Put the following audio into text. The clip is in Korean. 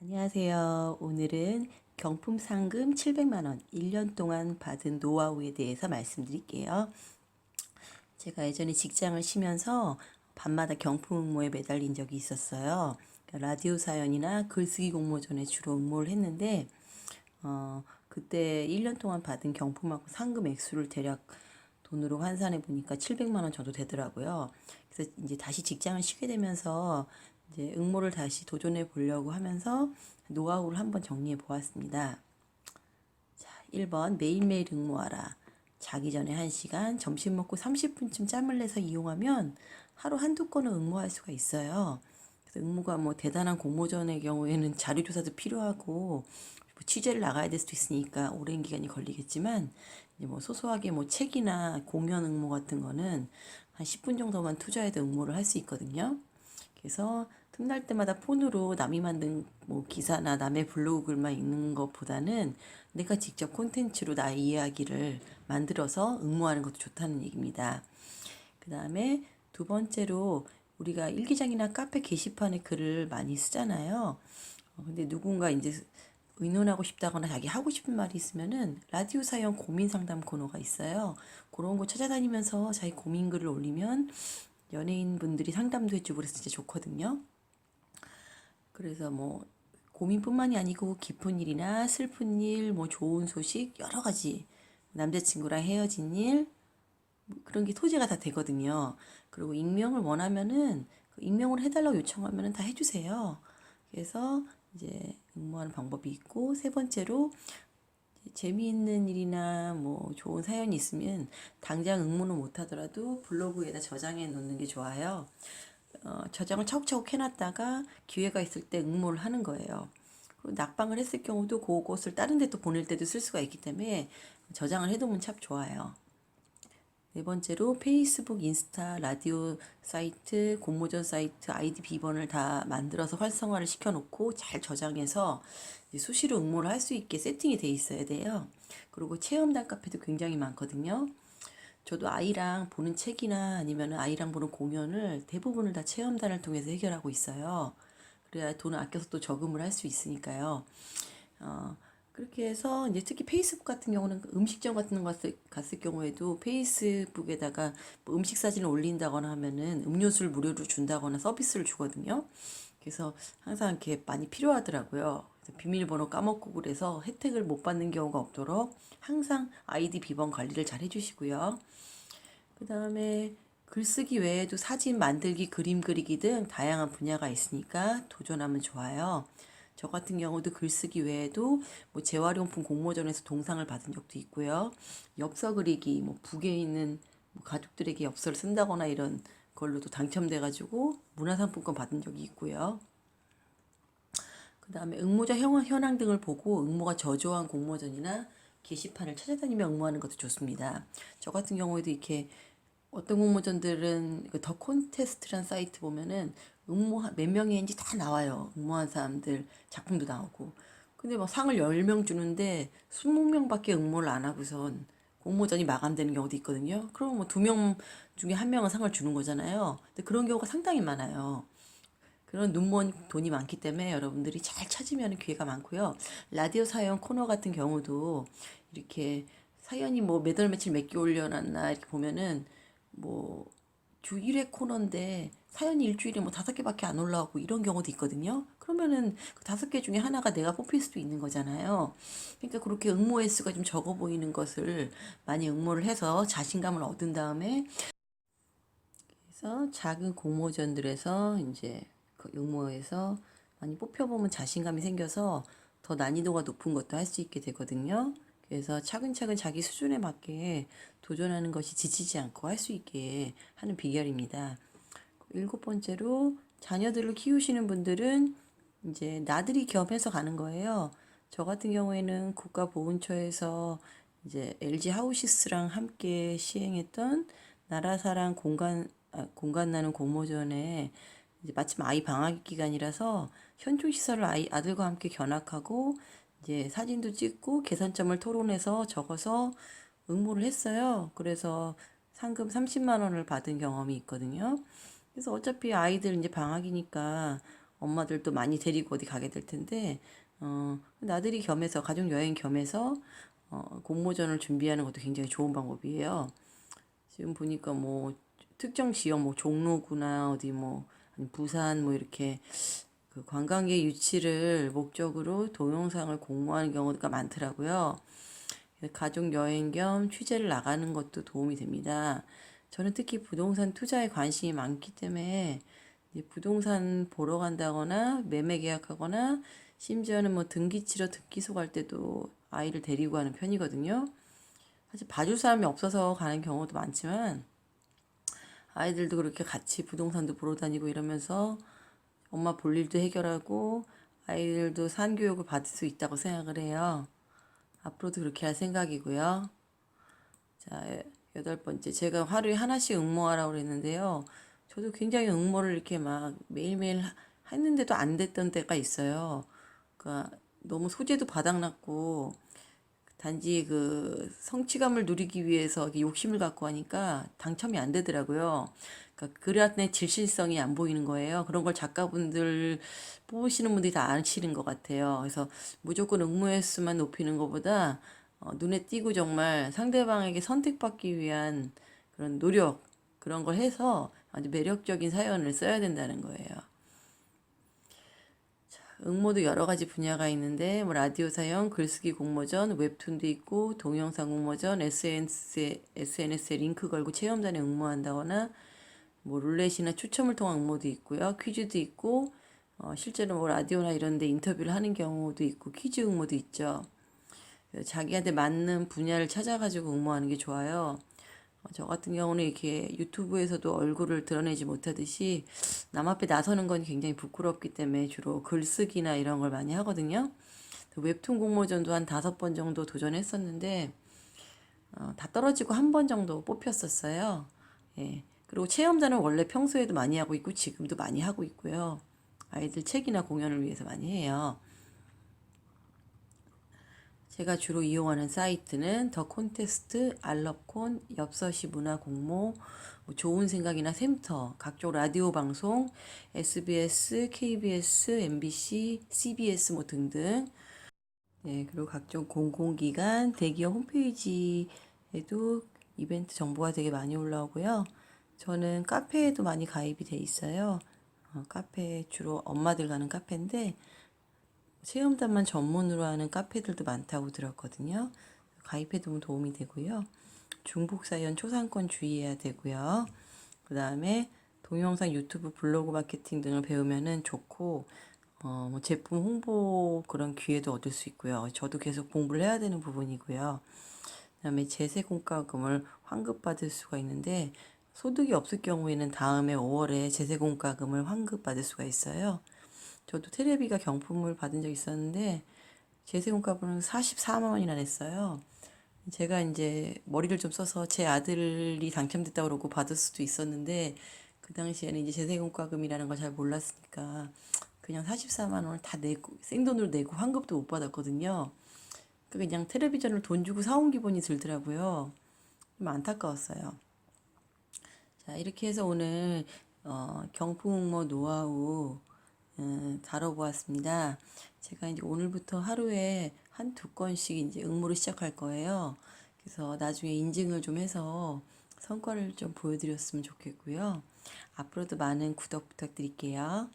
안녕하세요. 오늘은 경품 상금 700만 원, 1년 동안 받은 노하우에 대해서 말씀드릴게요. 제가 예전에 직장을 쉬면서 밤마다 경품 응모에 매달린 적이 있었어요. 그러니까 라디오 사연이나 글쓰기 공모전에 주로 응모를 했는데, 그때 1년 동안 받은 경품하고 상금 액수를 대략 돈으로 환산해 보니까 700만 원 정도 되더라고요. 그래서 이제 다시 직장을 쉬게 되면서 이제 응모를 다시 도전해 보려고 하면서 노하우를 한번 정리해 보았습니다. 자, 1번 매일매일 응모하라. 자기 전에 1시간, 점심 먹고 30분쯤 짬을 내서 이용하면 하루 한두 건은 응모할 수가 있어요. 그래서 응모가 뭐 대단한 공모전의 경우에는 자료조사도 필요하고 뭐 취재를 나가야 될 수도 있으니까 오랜 기간이 걸리겠지만 이제 뭐 소소하게 뭐 책이나 공연 응모 같은 거는 한 10분 정도만 투자해도 응모를 할 수 있거든요. 그래서 틈날 때마다 폰으로 남이 만든 뭐 기사나 남의 블로그 글만 읽는 것보다는 내가 직접 콘텐츠로 나의 이야기를 만들어서 응모하는 것도 좋다는 얘기입니다. 그 다음에 두 번째로 우리가 일기장이나 카페 게시판에 글을 많이 쓰잖아요. 근데 누군가 이제 의논하고 싶다거나 자기 하고 싶은 말이 있으면은 라디오 사연 고민 상담 코너가 있어요. 그런 거 찾아다니면서 자기 고민 글을 올리면 연예인 분들이 상담도 해주고 그래서 진짜 좋거든요. 그래서 뭐 고민뿐만이 아니고 기쁜 일이나 슬픈 일, 뭐 좋은 소식 여러 가지 남자친구랑 헤어진 일 그런 게 토지가 다 되거든요. 그리고 익명을 원하면은 그 익명으로 해달라고 요청하면은 다 해주세요. 그래서 이제 응모하는 방법이 있고 세 번째로 재미있는 일이나 뭐 좋은 사연이 있으면 당장 응모는 못하더라도 블로그에다 저장해 놓는 게 좋아요. 저장을 차곡차곡 해놨다가 기회가 있을 때 응모를 하는 거예요. 그리고 낙방을 했을 경우도 그것을 다른 데 또 보낼 때도 쓸 수가 있기 때문에 저장을 해두면 참 좋아요. 네 번째로 페이스북, 인스타, 라디오 사이트, 공모전 사이트, 아이디 비번을 다 만들어서 활성화를 시켜놓고 잘 저장해서 수시로 응모를 할 수 있게 세팅이 돼 있어야 돼요. 그리고 체험단 카페도 굉장히 많거든요. 저도 아이랑 보는 책이나 아니면 아이랑 보는 공연을 대부분을 다 체험단을 통해서 해결하고 있어요. 그래야 돈을 아껴서 또 저금을 할 수 있으니까요. 어, 그렇게 해서 이제 특히 페이스북 같은 경우는 음식점 같은 거 갔을 경우에도 페이스북에다가 뭐 음식 사진을 올린다거나 하면은 음료수를 무료로 준다거나 서비스를 주거든요. 그래서 항상 이렇게 많이 필요하더라고요. 그래서 비밀번호 까먹고 그래서 혜택을 못 받는 경우가 없도록 항상 아이디 비번 관리를 잘 해주시고요. 그 다음에 글쓰기 외에도 사진 만들기, 그림 그리기 등 다양한 분야가 있으니까 도전하면 좋아요. 저 같은 경우도 글쓰기 외에도 뭐 재활용품 공모전에서 동상을 받은 적도 있고요. 엽서 그리기, 뭐 북에 있는 뭐 가족들에게 엽서를 쓴다거나 이런 걸로도 당첨돼가지고 문화상품권 받은 적이 있고요. 그 다음에 응모자 현황 등을 보고 응모가 저조한 공모전이나 게시판을 찾아다니며 응모하는 것도 좋습니다. 저 같은 경우에도 이렇게 어떤 공모전들은 그 더 콘테스트란 사이트 보면은 응모 몇 명인지 다 나와요. 응모한 사람들 작품도 나오고. 근데 막 상을 10명 주는데 20명밖에 응모를 안 하고선 공모전이 마감되는 경우도 있거든요. 그럼 뭐 2명 중에 1명은 상을 주는 거잖아요. 근데 그런 경우가 상당히 많아요. 그런 눈먼 돈이 많기 때문에 여러분들이 잘 찾으면 기회가 많고요. 라디오 사연 코너 같은 경우도 이렇게 사연이 뭐 몇 월 며칠 몇 개 올려놨나 이렇게 보면은 뭐 주 1회 코너인데 사연이 일주일에 뭐 5개밖에 안 올라오고 이런 경우도 있거든요. 그러면은 그 5개 중에 하나가 내가 뽑힐 수도 있는 거잖아요. 그러니까 그렇게 응모 횟수가 좀 적어 보이는 것을 많이 응모를 해서 자신감을 얻은 다음에 그래서 작은 공모전들에서 이제 그 응모에서 많이 뽑혀보면 자신감이 생겨서 더 난이도가 높은 것도 할 수 있게 되거든요. 그래서 차근차근 자기 수준에 맞게 도전하는 것이 지치지 않고 할 수 있게 하는 비결입니다. 일곱 번째로 자녀들을 키우시는 분들은 이제 나들이 겸해서 가는 거예요. 저 같은 경우에는 국가보훈처에서 이제 LG 하우시스랑 함께 시행했던 나라사랑 공간 나눔 공모전에 이제 마침 아이 방학 기간이라서 현충 시설을 아들과 함께 견학하고 이제 사진도 찍고 개선점을 토론해서 적어서 응모를 했어요. 그래서 상금 30만 원을 받은 경험이 있거든요. 그래서 어차피 아이들 이제 방학이니까 엄마들도 많이 데리고 어디 가게 될 텐데, 나들이 겸해서, 가족 여행 겸해서, 공모전을 준비하는 것도 굉장히 좋은 방법이에요. 지금 보니까 뭐, 특정 지역, 뭐, 종로구나, 어디 뭐, 아니 부산 뭐, 이렇게 그 관광객 유치를 목적으로 동영상을 공모하는 경우가 많더라고요. 가족 여행 겸 취재를 나가는 것도 도움이 됩니다. 저는 특히 부동산 투자에 관심이 많기 때문에 부동산 보러 간다거나 매매 계약하거나 심지어는 뭐 등기 치러 등기소 갈 때도 아이를 데리고 가는 편이거든요. 사실 봐줄 사람이 없어서 가는 경우도 많지만 아이들도 그렇게 같이 부동산도 보러 다니고 이러면서 엄마 볼 일도 해결하고 아이들도 산교육을 받을 수 있다고 생각을 해요. 앞으로도 그렇게 할 생각이고요. 자, 8번째. 제가 하루에 하나씩 응모하라고 그랬는데요. 저도 굉장히 응모를 이렇게 막 매일매일 했는데도 안 됐던 때가 있어요. 그러니까 너무 소재도 바닥났고 단지 그 성취감을 누리기 위해서 이렇게 욕심을 갖고 하니까 당첨이 안 되더라고요. 그러니까 글 안에 질실성이 안 보이는 거예요. 그런 걸 작가분들 뽑으시는 분들이 다 아시는 것 같아요. 그래서 무조건 응모 횟수만 높이는 것보다 눈에 띄고 정말 상대방에게 선택받기 위한 그런 노력, 그런 걸 해서 아주 매력적인 사연을 써야 된다는 거예요. 응모도 여러 가지 분야가 있는데 뭐 라디오 사연, 글쓰기 공모전, 웹툰도 있고 동영상 공모전, SNS에 링크 걸고 체험단에 응모한다거나 뭐 룰렛이나 추첨을 통한 응모도 있고요. 퀴즈도 있고 실제로 뭐 라디오나 이런 데 인터뷰를 하는 경우도 있고 퀴즈 응모도 있죠. 자기한테 맞는 분야를 찾아가지고 응모하는 게 좋아요. 저 같은 경우는 이렇게 유튜브에서도 얼굴을 드러내지 못하듯이 남 앞에 나서는 건 굉장히 부끄럽기 때문에 주로 글쓰기나 이런 걸 많이 하거든요. 웹툰 공모전도 한 5번 정도 도전했었는데 다 떨어지고 한 번 정도 뽑혔었어요. 예. 그리고 체험단은 원래 평소에도 많이 하고 있고 지금도 많이 하고 있고요. 아이들 책이나 공연을 위해서 많이 해요. 제가 주로 이용하는 사이트는 더 콘테스트, 알럽콘, 엽서시 문화 공모, 뭐 좋은 생각이나 샘터, 각종 라디오 방송, SBS, KBS, MBC, CBS 뭐 등등. 네, 그리고 각종 공공기관, 대기업 홈페이지에도 이벤트 정보가 되게 많이 올라오고요. 저는 카페에도 많이 가입이 돼 있어요. 카페 주로 엄마들 가는 카페인데 체험단만 전문으로 하는 카페들도 많다고 들었거든요. 가입해두면 도움이 되고요. 중복사연 초상권 주의해야 되고요. 그 다음에 동영상 유튜브 블로그 마케팅 등을 배우면은 좋고 뭐 제품 홍보 그런 기회도 얻을 수 있고요. 저도 계속 공부를 해야 되는 부분이고요. 그다음에 제세공과금을 환급받을 수가 있는데 소득이 없을 경우에는 다음에 5월에 제세공과금을 환급받을 수가 있어요. 저도 테레비가 경품을 받은 적 있었는데 제세공과금은 44만 원이나 냈어요. 제가 이제 머리를 좀 써서 제 아들이 당첨됐다 그러고 받을 수도 있었는데 그 당시에는 이제 제세공과금이라는 걸 잘 몰랐으니까 그냥 44만 원을 다 내고 생돈으로 내고 환급도 못 받았거든요. 그냥 텔레비전을 돈 주고 사온 기분이 들더라고요. 좀 안타까웠어요. 자, 이렇게 해서 오늘 경품 응모 노하우 다뤄보았습니다. 제가 이제 오늘부터 하루에 한 2건씩 이제 응모를 시작할 거예요. 그래서 나중에 인증을 좀 해서 성과를 좀 보여드렸으면 좋겠고요. 앞으로도 많은 구독 부탁드릴게요.